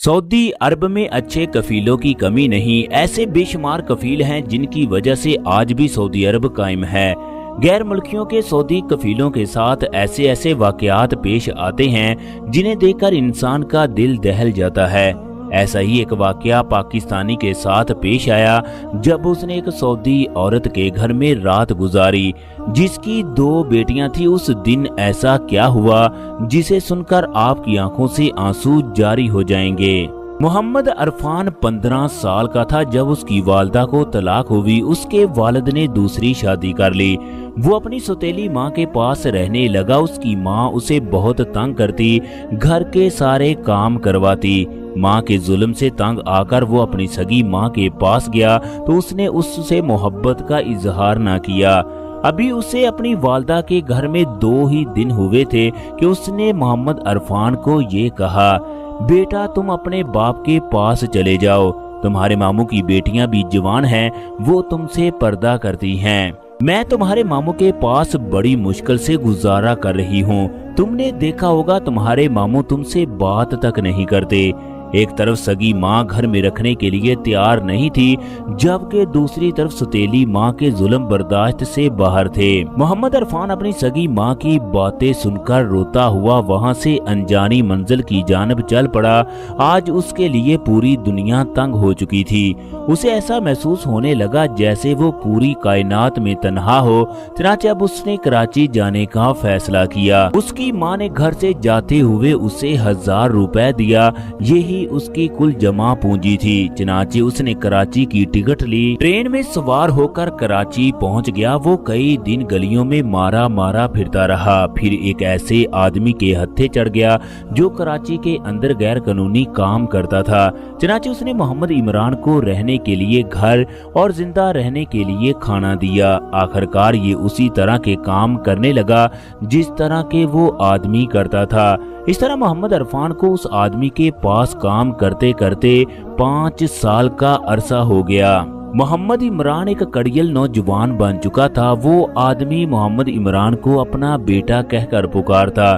Saudi अरब में अच्छे कफीलों की कमी नहीं। ऐसे बेशुमार कफील हैं जिनकी वजह से आज भी सऊदी अरब कायम है। गैर मुल्कियों के सऊदी कफीलों के साथ ऐसे ऐसे वाकयात पेश आते हैं जिन्हें देखकर इंसान का दिल दहल जाता है। ऐसा ही एक वाकया पाकिस्तानी के साथ पेश आया जब उसने एक सऊदी औरत के घर में रात गुजारी जिसकी 2 बेटियां थी। उस दिन ऐसा क्या हुआ जिसे सुनकर आपकी आंखों से आंसू जारी हो जाएंगे। मोहम्मद अरफान 15 साल का था जब उसकी वालदा को तलाक हुई। उसके वालिद ने दूसरी शादी कर ली। वो अपनी सौतेली माँ के पास रहने लगा। उसकी माँ उसे बहुत तंग करती, घर के सारे काम करवाती। माँ के जुल्म से तंग आकर वो अपनी सगी माँ के पास गया तो उसने उससे मोहब्बत का इजहार ना किया। अभी उसे अपनी वालदा के घर में 2 ही दिन हुए थे कि उसने मोहम्मद अरफान को ये कहा, बेटा तुम अपने बाप के पास चले जाओ, तुम्हारे मामू की बेटियां भी जवान हैं, वो तुमसे पर्दा करती हैं। मैं तुम्हारे मामू के पास बड़ी मुश्किल से गुजारा कर रही हूँ। तुमने देखा होगा तुम्हारे मामू तुमसे बात तक नहीं करते। एक तरफ सगी माँ घर में रखने के लिए तैयार नहीं थी जबकि दूसरी तरफ सौतेली माँ के जुल्म बर्दाश्त से बाहर थे। मोहम्मद अरफान अपनी सगी माँ की बातें सुनकर रोता हुआ वहाँ से अनजानी मंजिल की जानब चल पड़ा। आज उसके लिए पूरी दुनिया तंग हो चुकी थी। उसे ऐसा महसूस होने लगा जैसे वो पूरी कायनात में तन्हा हो। चनाचे अब उसने कराची जाने का फैसला किया। उसकी माँ ने घर से जाते हुए उसे 1000 रुपए दिया। यही उसकी कुल जमा पूंजी थी। चनाचे उसने कराची की टिकट ली, ट्रेन में सवार होकर कराची पहुंच गया। वो कई दिन गलियों में मारा मारा फिरता रहा। फिर एक ऐसे आदमी के हत्थे चढ़ गया जो कराची के अंदर गैर कानूनी काम करता था। चनाचे उसने मोहम्मद इमरान को रहने के लिए घर और जिंदा रहने के लिए खाना दिया। आखिरकार ये उसी तरह के काम करने लगा जिस तरह के वो आदमी करता था। इस तरह मोहम्मद अरफान को उस आदमी के पास काम करते करते 5 साल का अरसा हो गया। मोहम्मद इमरान एक कड़ियल नौजवान बन चुका था। वो आदमी मोहम्मद इमरान को अपना बेटा कहकर पुकारता।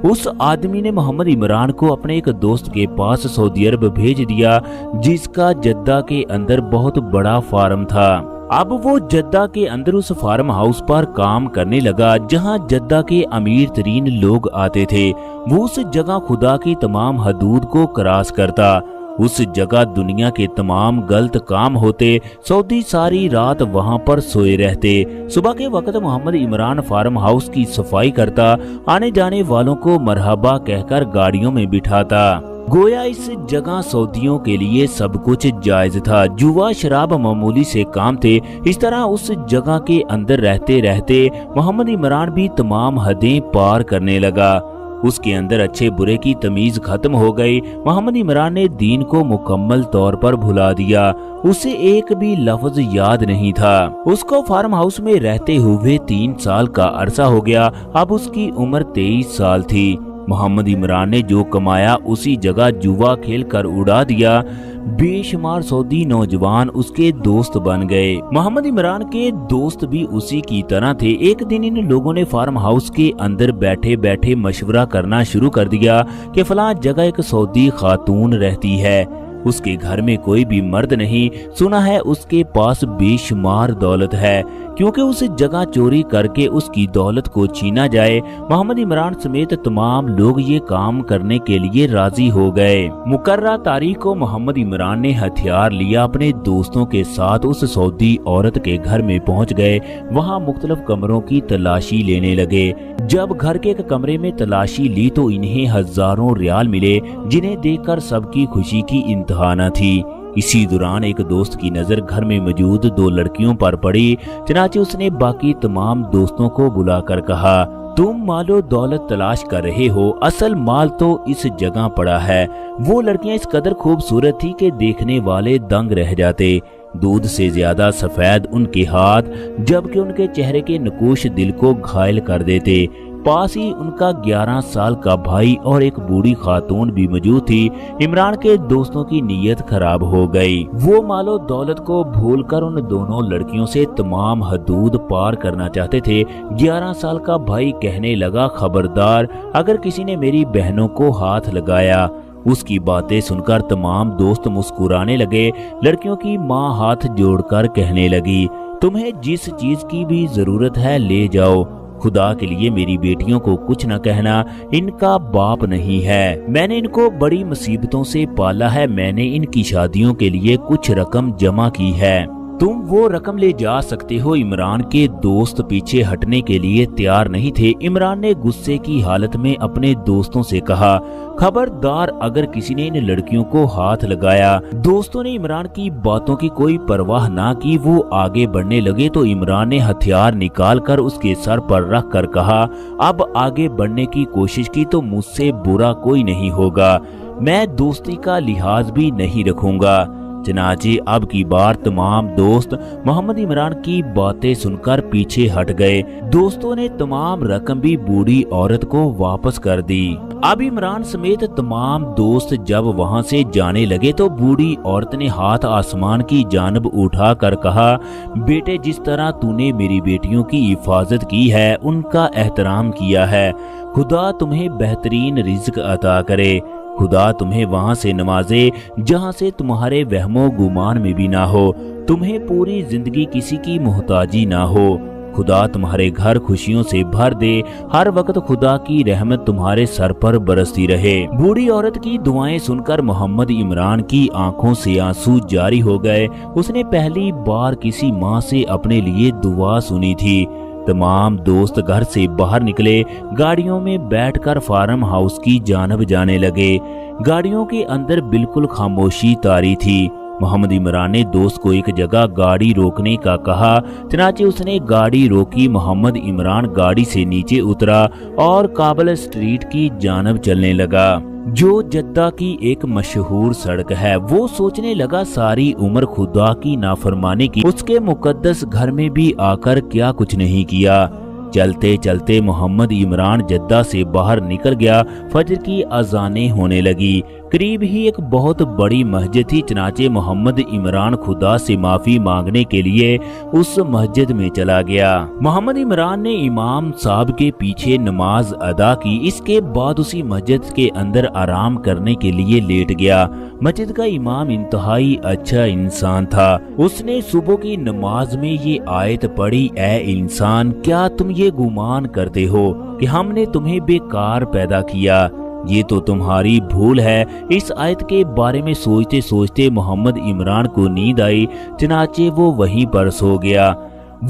उस आदमी ने मोहम्मद इमरान को अपने एक दोस्त के पास सऊदी अरब भेज दिया जिसका जद्दा के अंदर बहुत बड़ा फार्म था। अब वो जद्दा के अंदर उस फार्म हाउस पर काम करने लगा जहां जद्दा के अमीर तरीन लोग आते थे। वो उस जगह खुदा की तमाम हदूद को क्रॉस करता। उस जगह दुनिया के तमाम गलत काम होते। सऊदी सारी रात वहां पर सोए रहते। सुबह के वक्त मोहम्मद इमरान फार्म हाउस की सफाई करता, आने जाने वालों को मरहबा कहकर गाड़ियों में बिठाता। गोया इस जगह सऊदियों के लिए सब कुछ जायज था। जुआ शराब मामूली से काम थे। इस तरह उस जगह के अंदर रहते रहते मोहम्मद इमरान भी तमाम हदें पार करने लगा। उसके अंदर अच्छे बुरे की तमीज खत्म हो गई। मोहम्मद इमरान ने दीन को मुकम्मल तौर पर भुला दिया। उसे एक भी लफ्ज याद नहीं था। उसको फार्म हाउस में रहते हुए 3 साल का अरसा हो गया। अब उसकी उम्र 23 साल थी। मोहम्मद इमरान ने जो कमाया उसी जगह जुआ खेल कर उड़ा दिया। बेशुमार सऊदी नौजवान उसके दोस्त बन गए। मोहम्मद इमरान के दोस्त भी उसी की तरह थे। एक दिन इन लोगों ने फार्म हाउस के अंदर बैठे बैठे मशवरा करना शुरू कर दिया कि फलां जगह एक सऊदी खातून रहती है। उसके घर में कोई भी मर्द नहीं। सुना है उसके पास बेशुमार दौलत है। क्योंकि उस जगह चोरी करके उसकी दौलत को छीना जाए, मोहम्मद इमरान समेत तमाम लोग ये काम करने के लिए राजी हो गए। मुकर्रा तारीख को मोहम्मद इमरान ने हथियार लिया, अपने दोस्तों के साथ उस सऊदी औरत के घर में पहुंच गए। वहां मुख्तलिफ कमरों की तलाशी लेने लगे। जब घर के एक कमरे में तलाशी ली तो इन्हें 1000 रियाल मिले जिन्हें देखकर सबकी खुशी की इंतहा न थी। इसी दौरान एक दोस्त की नजर घर में मौजूद 2 लड़कियों पर पड़ी। चनाचे उसने बाकी तमाम दोस्तों को बुलाकर कहा, तुम मालो दौलत तलाश कर रहे हो, असल माल तो इस जगह पड़ा है। वो लड़कियां इस कदर खूबसूरत थी कि देखने वाले दंग रह जाते। दूध से ज्यादा सफेद उनके हाथ, जबकि उनके चेहरे के नकूश दिल को घायल कर देते। पास ही उनका 11 साल का भाई और एक बूढ़ी खातून भी मौजूद थी। इमरान के दोस्तों की नीयत खराब हो गई। वो मालो दौलत को भूलकर उन दोनों लड़कियों से तमाम हदूद पार करना चाहते थे। 11 साल का भाई कहने लगा, खबरदार, अगर किसी ने मेरी बहनों को हाथ लगाया, اس کی باتیں سنکر تمام دوست مسکرانے لگے۔ لڑکیوں کی ماں ہاتھ جوڑ کر کہنے لگی، تمہیں جس چیز کی بھی ضرورت ہے لے جاؤ، خدا کے لیے میری بیٹیوں کو کچھ نہ کہنا، ان کا باپ نہیں ہے، میں نے ان کو بڑی مصیبتوں سے پالا ہے، میں نے ان کی شادیوں کے لیے کچھ رقم جمع کی ہے، تم وہ رقم لے جا سکتے ہو۔ عمران کے دوست پیچھے ہٹنے کے لیے تیار نہیں تھے۔ عمران نے غصے کی حالت میں اپنے دوستوں سے کہا، خبردار اگر کسی نے ان لڑکیوں کو ہاتھ لگایا۔ دوستوں نے عمران کی باتوں کی کوئی پرواہ نہ کی، وہ آگے بڑھنے لگے تو عمران نے ہتھیار نکال کر اس کے سر پر رکھ کر کہا، اب آگے بڑھنے کی کوشش کی تو مجھ سے برا کوئی نہیں ہوگا، میں دوستی کا لحاظ بھی نہیں رکھوں گا۔ چنانچہ اب کی بار تمام دوست محمد عمران کی باتیں سن کر پیچھے ہٹ گئے۔ دوستوں نے تمام رقم بھی بوڑھی عورت کو واپس کر دی۔ اب عمران سمیت تمام دوست جب وہاں سے جانے لگے تو بوڑھی عورت نے ہاتھ آسمان کی جانب اٹھا کر کہا، بیٹے جس طرح تو نے میری بیٹیوں کی حفاظت کی ہے، ان کا احترام کیا ہے، خدا تمہیں بہترین رزق عطا کرے، خدا تمہیں وہاں سے نوازے جہاں سے تمہارے وہم و گمان میں بھی نہ ہو، تمہیں پوری زندگی کسی کی محتاجی نہ ہو، خدا تمہارے گھر خوشیوں سے بھر دے، ہر وقت خدا کی رحمت تمہارے سر پر برستی رہے۔ بوڑھی عورت کی دعائیں سن کر محمد عمران کی آنکھوں سے آنسو جاری ہو گئے۔ اس نے پہلی بار کسی ماں سے اپنے لیے دعا سنی تھی۔ تمام دوست گھر سے باہر نکلے، گاڑیوں میں بیٹھ کر فارم ہاؤس کی جانب جانے لگے۔ گاڑیوں کے اندر بالکل خاموشی طاری تھی۔ محمد عمران نے دوست کو ایک جگہ گاڑی روکنے کا کہا، چنانچہ اس نے گاڑی روکی۔ محمد عمران گاڑی سے نیچے اترا اور کابل اسٹریٹ کی جانب چلنے لگا، جو جدہ کی ایک مشہور سڑک ہے۔ وہ سوچنے لگا ساری عمر خدا کی نافرمانی کی، اس کے مقدس گھر میں بھی آ کر کیا کچھ نہیں کیا۔ چلتے چلتے محمد عمران جدہ سے باہر نکل گیا۔ فجر کی اذانیں ہونے لگی، قریب ہی ایک بہت بڑی مسجد تھی۔ چنانچہ محمد عمران خدا سے معافی مانگنے کے لیے اس مسجد میں چلا گیا۔ محمد عمران نے امام صاحب کے پیچھے نماز ادا کی، اس کے بعد اسی مسجد کے اندر آرام کرنے کے لیے لیٹ گیا۔ مسجد کا امام انتہائی اچھا انسان تھا۔ اس نے صبح کی نماز میں یہ آیت پڑھی، اے انسان کیا تم یہ گمان کرتے ہو کہ ہم نے تمہیں بیکار پیدا کیا؟ یہ تو تمہاری بھول ہے۔ اس آیت کے بارے میں سوچتے سوچتے محمد عمران کو نیند آئی، چنانچہ وہ وہیں پر سو گیا۔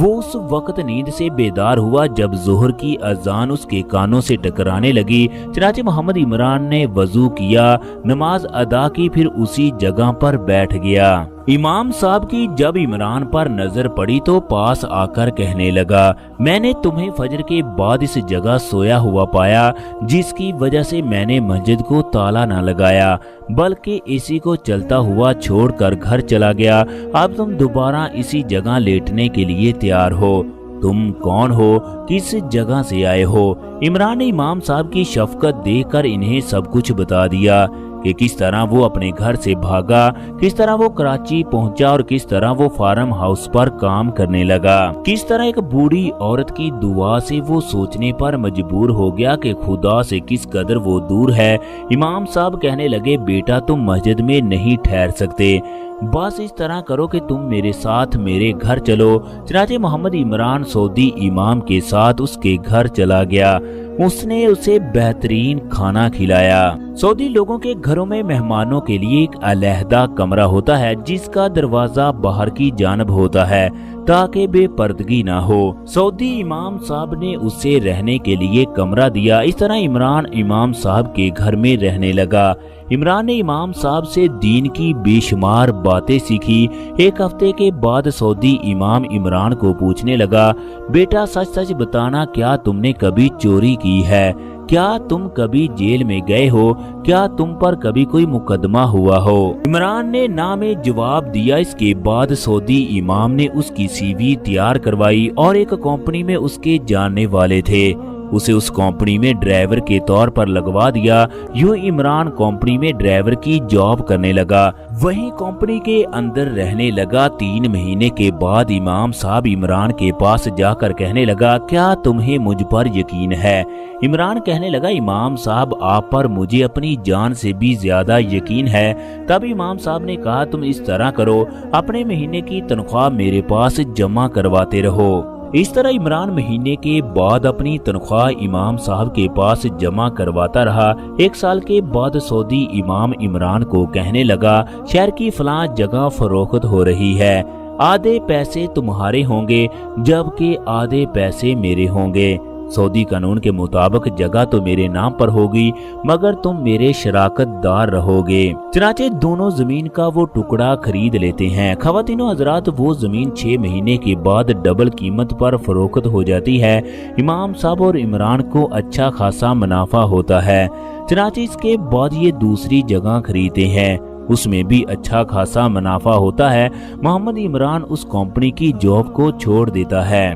وہ اس وقت نیند سے بیدار ہوا جب ظہر کی اذان اس کے کانوں سے ٹکرانے لگی۔ چنانچہ محمد عمران نے وضو کیا، نماز ادا کی، پھر اسی جگہ پر بیٹھ گیا۔ امام صاحب کی جب عمران پر نظر پڑی تو پاس آ کر کہنے لگا، میں نے تمہیں فجر کے بعد اس جگہ سویا ہوا پایا، جس کی وجہ سے میں نے مسجد کو تالا نہ لگایا بلکہ اسی کو چلتا ہوا چھوڑ کر گھر چلا گیا۔ اب تم دوبارہ اسی جگہ لیٹنے کے لیے تیار ہو۔ تم کون ہو؟ کس جگہ سے آئے ہو؟ عمران نے امام صاحب کی شفقت دیکھ کر انہیں سب کچھ بتا دیا کہ کس طرح وہ اپنے گھر سے بھاگا، کس طرح وہ کراچی پہنچا اور کس طرح وہ فارم ہاؤس پر کام کرنے لگا، کس طرح ایک بوڑھی عورت کی دعا سے وہ سوچنے پر مجبور ہو گیا کہ خدا سے کس قدر وہ دور ہے۔ امام صاحب کہنے لگے، بیٹا تم مسجد میں نہیں ٹھہر سکتے، بس اس طرح کرو کہ تم میرے ساتھ میرے گھر چلو۔ چنانچہ محمد عمران سعودی امام کے ساتھ اس کے گھر چلا گیا۔ اس نے اسے بہترین کھانا کھلایا۔ سعودی لوگوں کے گھروں میں مہمانوں کے لیے ایک علیحدہ کمرہ ہوتا ہے جس کا دروازہ باہر کی جانب ہوتا ہے تاکہ بے پردگی نہ ہو۔ سعودی امام صاحب نے اسے رہنے کے لیے کمرہ دیا۔ اس طرح عمران امام صاحب کے گھر میں رہنے لگا۔ عمران نے امام صاحب سے دین کی بے شمار باتیں سیکھی۔ ایک ہفتے کے بعد سعودی امام عمران کو پوچھنے لگا، بیٹا سچ سچ بتانا، کیا تم نے کبھی چوری کی ہے؟ کیا تم کبھی جیل میں گئے ہو؟ کیا تم پر کبھی کوئی مقدمہ ہوا ہو؟ عمران نے نہ میں جواب دیا۔ اس کے بعد سعودی امام نے اس کی سی وی تیار کروائی اور ایک کمپنی میں اس کے جاننے والے تھے उसे उस कंपनी में ड्राइवर के तौर पर लगवा दिया। यूं इमरान कंपनी में ड्राइवर की जॉब करने लगा, वहीं कंपनी के अंदर रहने लगा। 3 महीने के बाद इमाम साहब इमरान के पास जाकर कहने लगा, क्या तुम्हें मुझ पर यकीन है? इमरान कहने लगा, इमाम साहब आप पर मुझे अपनी जान से भी ज्यादा यकीन है। तब इमाम साहब ने कहा, तुम इस तरह करो, अपने महीने की तनख्वाह मेरे पास जमा करवाते रहो। इस तरह इमरान महीने के बाद अपनी तनख्वाह इमाम साहब के पास जमा करवाता रहा। 1 साल के बाद सऊदी इमाम इमरान को कहने लगा, शहर की फलां जगह फरोख्त हो रही है, आधे पैसे तुम्हारे होंगे जबकि आधे पैसे मेरे होंगे। सऊदी कानून के मुताबिक जगह तो मेरे नाम पर होगी मगर तुम मेरे शराकतदार रहोगे। चनाचे दोनों जमीन का वो टुकड़ा खरीद लेते हैं। खवातीनो हजरात, वो जमीन 6 महीने के बाद डबल कीमत पर फरोख्त हो जाती है। इमाम साहब और इमरान को अच्छा खासा मुनाफा होता है। चनाचे इसके बाद ये दूसरी जगह खरीदते हैं, उसमें भी अच्छा खासा मुनाफा होता है। मोहम्मद इमरान उस कंपनी की जॉब को छोड़ देता है।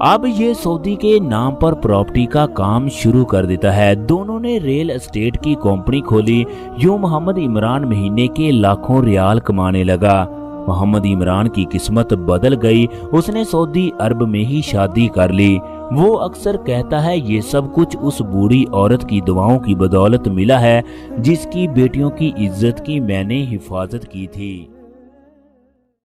अब ये सऊदी के नाम पर प्रॉपर्टी का काम शुरू कर देता है। दोनों ने रियल एस्टेट की कंपनी खोली। यूं मोहम्मद इमरान महीने के लाखों रियाल कमाने लगा। मोहम्मद इमरान की किस्मत बदल गई, उसने सऊदी अरब में ही शादी कर ली। वो अक्सर कहता है, ये सब कुछ उस बूढ़ी औरत की दुआओं की बदौलत मिला है जिसकी बेटियों की इज्जत की मैंने हिफाजत की थी।